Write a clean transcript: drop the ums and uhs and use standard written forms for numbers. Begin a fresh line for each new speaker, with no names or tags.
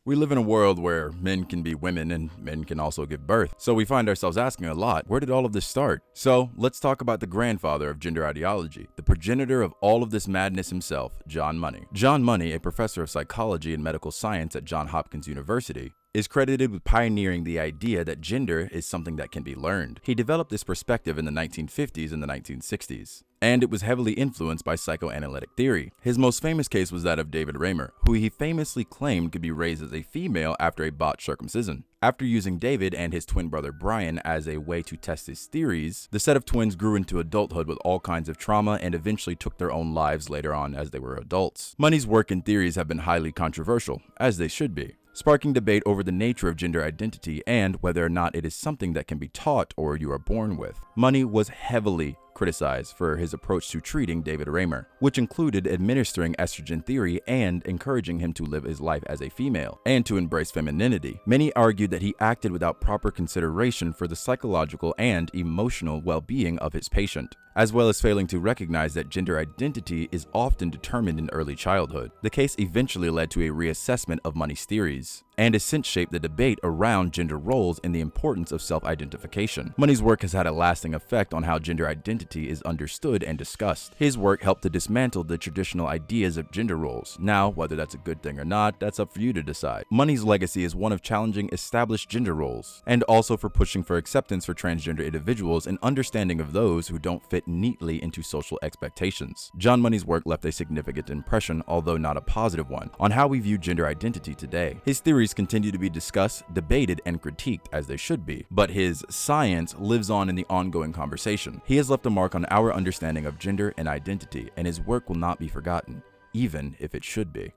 We live in a world where men can be women and men can also give birth. So we find ourselves asking a lot, where did all of this start? So let's talk about the grandfather of gender ideology, the progenitor of all of this madness himself, John Money. John Money, a professor of psychology and medical science at Johns Hopkins University, is credited with pioneering the idea that gender is something that can be learned. He developed this perspective in the 1950s and the 1960s, and it was heavily influenced by psychoanalytic theory. His most famous case was that of David Raymer, who he famously claimed could be raised as a female after a botched circumcision. After using David and his twin brother Brian as a way to test his theories, the set of twins grew into adulthood with all kinds of trauma and eventually took their own lives later on as they were adults. Money's work and theories have been highly controversial, as they should be, sparking debate over the nature of gender identity and whether or not it is something that can be taught or you are born with. Money was heavily criticized for his approach to treating David Raymer, which included administering estrogen theory and encouraging him to live his life as a female and to embrace femininity. Many argued that he acted without proper consideration for the psychological and emotional well-being of his patient, as well as failing to recognize that gender identity is often determined in early childhood. The case eventually led to a reassessment of Money's theories, and has since shaped the debate around gender roles and the importance of self-identification. Money's work has had a lasting effect on how gender identity is understood and discussed. His work helped to dismantle the traditional ideas of gender roles. Now, whether that's a good thing or not, that's up for you to decide. Money's legacy is one of challenging established gender roles, and also for pushing for acceptance for transgender individuals and understanding of those who don't fit neatly into social expectations. John Money's work left a significant impression, although not a positive one, on how we view gender identity today. His theories continue to be discussed, debated, and critiqued, as they should be, but his science lives on in the ongoing conversation. He has left a mark on our understanding of gender and identity, and his work will not be forgotten, even if it should be.